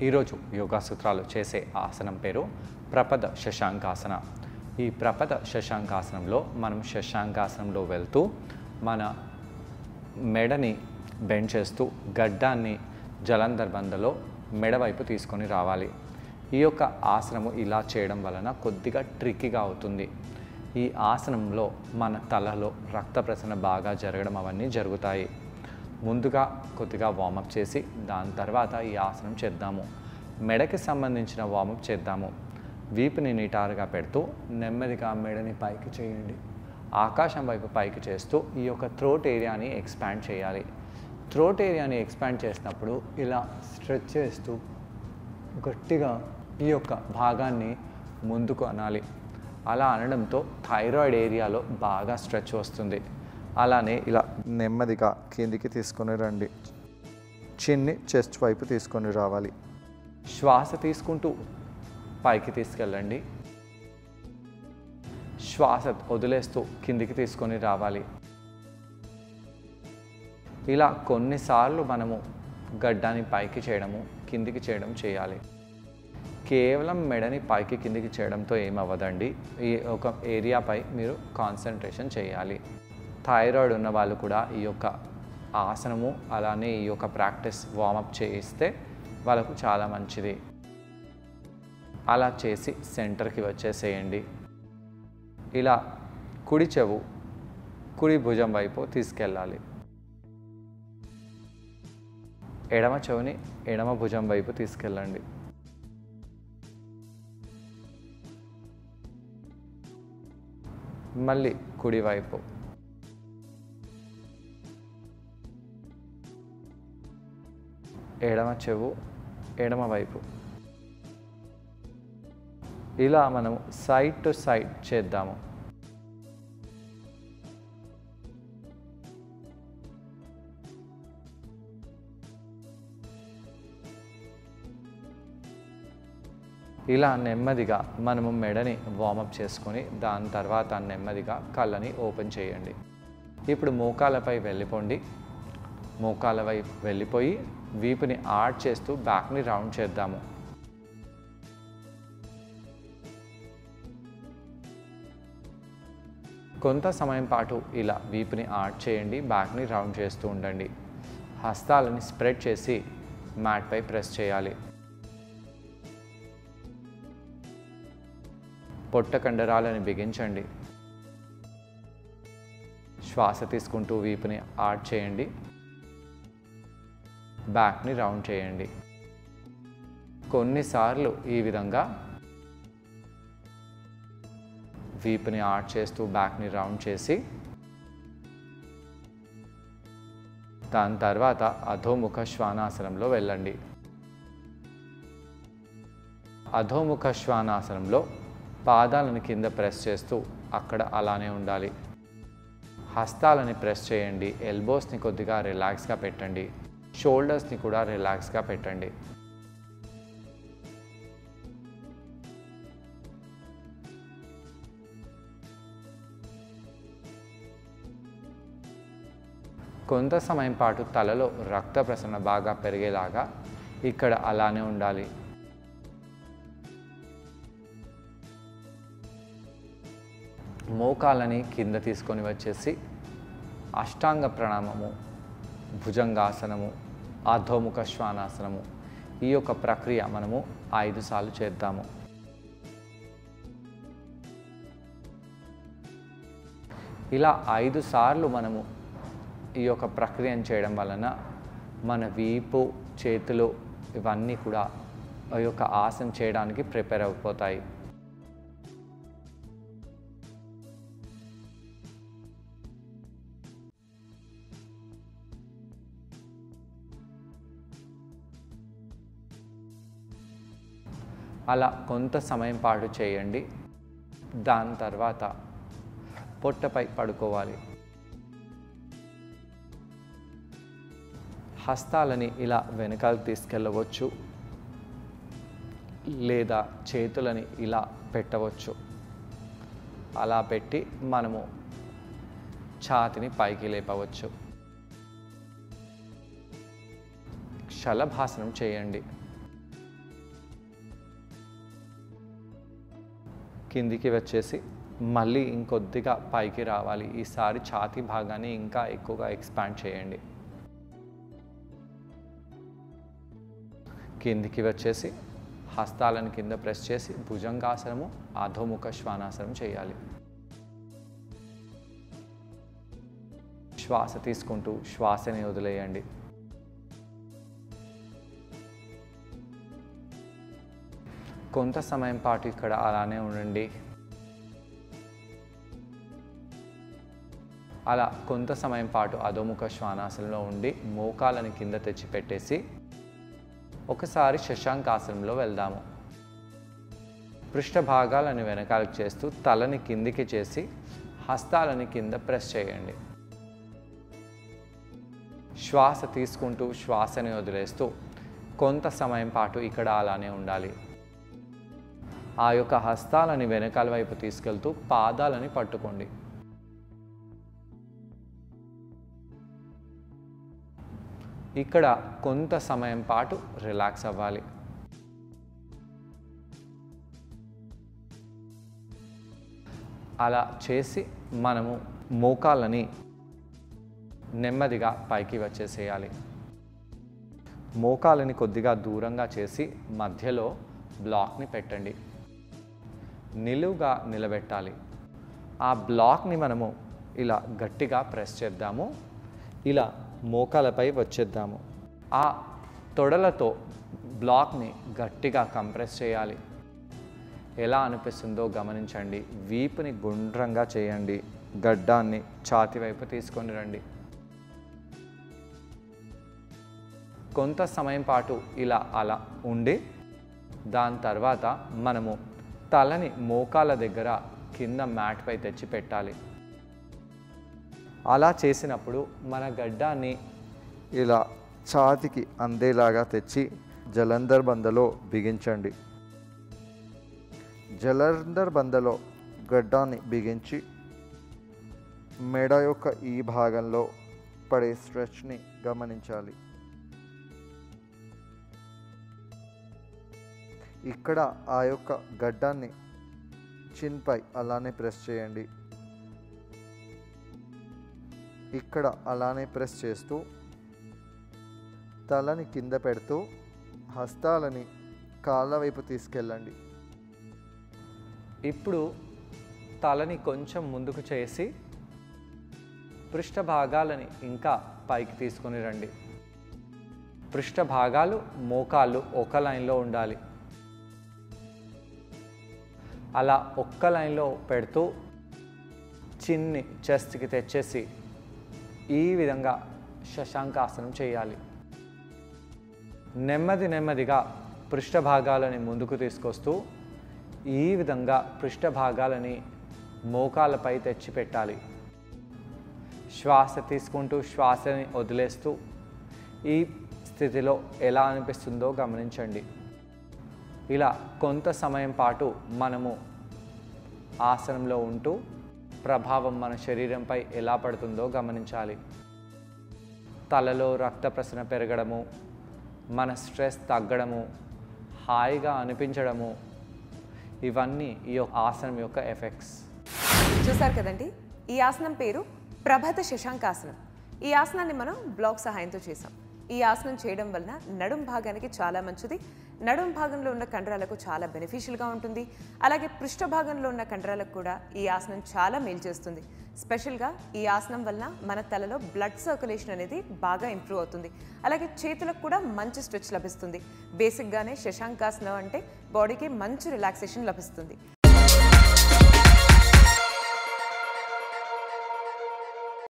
ఈరోజు యోగా సూత్రాలు చేసే ఆసనం పేరు ప్రపద శశాంకాసన. ఈ ప్రపద శశాంకాసనంలో మనం శశాంకాసనంలో వెళ్తూ మన మెడని బెండ్ చేస్తూ గడ్డాన్ని జలంధర్ బంధలో మెడ వైపు తీసుకొని రావాలి. ఈ యొక్క ఆసనము ఇలా చేయడం వలన కొద్దిగా ట్రిక్కీగా అవుతుంది. ఈ ఆసనంలో మన తలలో రక్త ప్రసరణ బాగా జరగడం అవన్నీ జరుగుతాయి. ముందుగా కొద్దిగా వార్మప్ చేసి దాని తర్వాత ఈ ఆసనం చేద్దాము. మెడకి సంబంధించిన వార్మప్ చేద్దాము. వీపుని నిటారుగా పెడుతూ నెమ్మదిగా మెడని పైకి చేయండి. ఆకాశం వైపు పైకి చేస్తూ ఈ యొక్క థ్రోట్ ఏరియాని ఎక్స్పాండ్ చేయాలి. థ్రోట్ ఏరియాని ఎక్స్పాండ్ చేసినప్పుడు ఇలా స్ట్రెచ్ చేస్తూ గట్టిగా ఈ యొక్క భాగాన్ని ముందుకు అనాలి. అలా అనడంతో థైరాయిడ్ ఏరియాలో బాగా స్ట్రెచ్ వస్తుంది. అలానే ఇలా నెమ్మదిగా కిందికి తీసుకొని రండి. చిన్ని చెస్ట్ వైపు తీసుకొని రావాలి. శ్వాస తీసుకుంటూ పైకి తీసుకెళ్ళండి. శ్వాస వదిలేస్తూ కిందికి తీసుకొని రావాలి. ఇలా కొన్నిసార్లు మనము గడ్డాన్ని పైకి చేయడము కిందికి చేయడం చేయాలి. కేవలం మెడని పైకి కిందికి చేయడంతో ఏమవ్వదండి. ఈ ఒక ఏరియాపై మీరు కాన్సన్ట్రేషన్ చేయాలి. థైరాయిడ్ ఉన్న వాళ్ళు కూడా ఈ యొక్క ఆసనము అలానే ఈ యొక్క ప్రాక్టీస్ వార్మప్ చేయిస్తే వాళ్ళకు చాలా మంచిది. అలా చేసి సెంటర్కి వచ్చేసేయండి. ఇలా కుడి చెవు కుడి భుజం వైపు తీసుకెళ్ళాలి. ఎడమ చెవుని ఎడమ భుజం వైపు తీసుకెళ్ళండి. మళ్ళీ కుడివైపు, ఎడమ చెవు ఎడమ వైపు. ఇలా మనము సైడ్ టు సైడ్ చేద్దాము. ఇలా నెమ్మదిగా మనము మెడని వార్మప్ చేసుకొని దాని తర్వాత నెమ్మదిగా కళ్ళని ఓపెన్ చేయండి. ఇప్పుడు మోకాళ్ళపై వెళ్ళిపోండి. మోకాళ్ళ వైపు వెళ్ళిపోయి వీపుని ఆడ్ చేస్తూ బ్యాక్ని రౌండ్ చేద్దాము. కొంత సమయం పాటు ఇలా వీపుని ఆడ్ చేయండి, బ్యాక్ని రౌండ్ చేస్తూ ఉండండి. హస్తాలని స్ప్రెడ్ చేసి మ్యాట్పై ప్రెస్ చేయాలి. పొట్ట కండరాలను బిగించండి. శ్వాస తీసుకుంటూ వీపుని ఆడ్ చేయండి, బ్యాక్ని రౌండ్ చేయండి. కొన్నిసార్లు ఈ విధంగా వీపుని ఆడ్ చేస్తూ బ్యాక్ని రౌండ్ చేసి దాని తర్వాత అధోముఖ శ్వానాసనంలో వెళ్ళండి. అధోముఖ శ్వానాసనంలో పాదాలను కింద ప్రెస్ చేస్తూ అక్కడ అలానే ఉండాలి. హస్తాలని ప్రెస్ చేయండి. ఎల్బోస్ని కొద్దిగా రిలాక్స్గా పెట్టండి. షోల్డర్స్ని కూడా రిలాక్స్గా పెట్టండి. కొంత సమయం పాటు తలలో రక్త ప్రసరణ బాగా పెరిగేలాగా ఇక్కడ అలానే ఉండాలి. మోకాళ్ళని కింద తీసుకొని వచ్చేసి అష్టాంగ ప్రణామము, భుజంగాసనము, అధోముఖ శ్వానాసనము ఈ యొక్క ప్రక్రియ మనము 5 సార్లు చేద్దాము. ఇలా 5 సార్లు మనము ఈ యొక్క ప్రక్రియను చేయడం వలన మన వీపు, చేతులు ఇవన్నీ కూడా ఈ యొక్క ఆసనం చేయడానికి ప్రిపేర్ అయిపోతాయి. అలా కొంత సమయం పాటు చేయండి. దాని తర్వాత పొట్టపై పడుకోవాలి. హస్తాలని ఇలా వెనకాలకు తీసుకెళ్ళవచ్చు, లేదా చేతులని ఇలా పెట్టవచ్చు. అలా పెట్టి మనము ఛాతిని పైకి లేపవచ్చు. శలభాసనం చేయండి. కిందికి వచ్చేసి మళ్ళీ ఇంకొద్దిగా పైకి రావాలి. ఈసారి ఛాతీ భాగాన్ని ఇంకా ఎక్కువగా ఎక్స్పాండ్ చేయండి. కిందికి వచ్చేసి హస్తాలను కింద ప్రెస్ చేసి భుజంగాసనము, అధోముఖ శ్వానాసనం చేయాలి. శ్వాస తీసుకుంటూ శ్వాసని వదిలేయండి. కొంత సమయం పాటు ఇక్కడ అలానే ఉండండి. అలా కొంత సమయం పాటు అధోముఖ శ్వానాసనంలో ఉండి మోకాలని కింద తెచ్చి పెట్టేసి ఒకసారి శశాంకాసనంలో వెళ్దాము. పృష్ఠ భాగాలను వెనకాలకు చేస్తూ తలని కిందికి చేసి హస్తాలని కింద ప్రెస్ చేయండి. శ్వాస తీసుకుంటూ శ్వాసని వదిలేస్తూ కొంత సమయం పాటు ఇక్కడ అలానే ఉండాలి. ఆ యొక్క హస్తాలని వెనకాల వైపు తీసుకెళ్తూ పాదాలని పట్టుకోండి. ఇక్కడ కొంత సమయం పాటు రిలాక్స్ అవ్వాలి. అలా చేసి మనము మోకాళ్ళని నెమ్మదిగా పైకి వచ్చేసేయాలి. మోకాళ్ళని కొద్దిగా దూరంగా చేసి మధ్యలో బ్లాక్ని పెట్టండి. నిలువుగా నిలబెట్టాలి. ఆ బ్లాక్ని మనము ఇలా గట్టిగా ప్రెస్ చేద్దాము. ఇలా మోకాలపై వచ్చేద్దాము. ఆ తొడలతో బ్లాక్ని గట్టిగా కంప్రెస్ చేయాలి. ఎలా అనిపిస్తుందో గమనించండి. వీపుని గుండ్రంగా చేయండి. గడ్డాన్ని ఛాతీ వైపు తీసుకొని రండి. కొంత సమయం పాటు ఇలా అలా ఉండి దాని తర్వాత మనము తలని మోకాల దగ్గర కింద మ్యాట్పై తెచ్చి పెట్టాలి. అలా చేసినప్పుడు మన గడ్డాన్ని ఇలా ఛాతీకి అందేలాగా తెచ్చి జలంధర్ బంధలో బిగించండి. జలంధర్ బంధలో గడ్డాన్ని బిగించి మెడ యొక్క ఈ భాగంలో పడే స్ట్రెచ్ని గమనించాలి. ఇక్కడ ఆ యొక్క గడ్డాన్ని చిన్పై అలానే ప్రెస్ చేయండి. ఇక్కడ అలానే ప్రెస్ చేస్తూ తలని కింద పెడుతూ హస్తాలని కాళ్ళ వైపు తీసుకెళ్ళండి. ఇప్పుడు తలని కొంచెం ముందుకు చేసి పృష్ఠ భాగాలని ఇంకా పైకి తీసుకొని రండి. పృష్ఠ భాగాలు మోకాళ్ళు ఒక లైన్లో ఉండాలి. అలా ఒక్క లైన్లో పెడుతూ చిన్ని చెస్ట్కి తెచ్చేసి ఈ విధంగా శశాంకాసనం చేయాలి. నెమ్మదిగా పృష్ఠ భాగాలని ముందుకు తీసుకొస్తూ ఈ విధంగా పృష్ఠ భాగాలని మోకాలపై తెచ్చి పెట్టాలి. శ్వాస తీసుకుంటూ శ్వాసని వదిలేస్తూ ఈ స్థితిలో ఎలా అనిపిస్తుందో గమనించండి. ఇలా కొంత సమయం పాటు మనము ఆసనంలో ఉంటూ ప్రభావం మన శరీరంపై ఎలా పడుతుందో గమనించాలి. తలలో రక్త ప్రసరణ పెరగడము, మన స్ట్రెస్ తగ్గడము, హాయిగా అనిపించడము, ఇవన్నీ ఈ ఆసనం యొక్క ఎఫెక్ట్స్. చూసారు కదండి, ఈ ఆసనం పేరు ప్రభత శశాంకాసనం. ఈ ఆసనాన్ని మనం బ్లాక్ సహాయంతో చేసాం. ఈ ఆసనం చేయడం వలన నడుం భాగానికి చాలా మంచిది. నడుం భాగంలో ఉన్న కండరాలకు చాలా బెనిఫిషియల్గా ఉంటుంది. అలాగే పృష్ఠ భాగంలో ఉన్న కండరాలకు కూడా ఈ ఆసనం చాలా మేలు చేస్తుంది. స్పెషల్గా ఈ ఆసనం వలన మన తలలో బ్లడ్ సర్క్యులేషన్ అనేది బాగా ఇంప్రూవ్ అవుతుంది. అలాగే చేతులకు కూడా మంచి స్ట్రెచ్ లభిస్తుంది. బేసిక్గానే శశాంకాసనం అంటే బాడీకి మంచి రిలాక్సేషన్ లభిస్తుంది.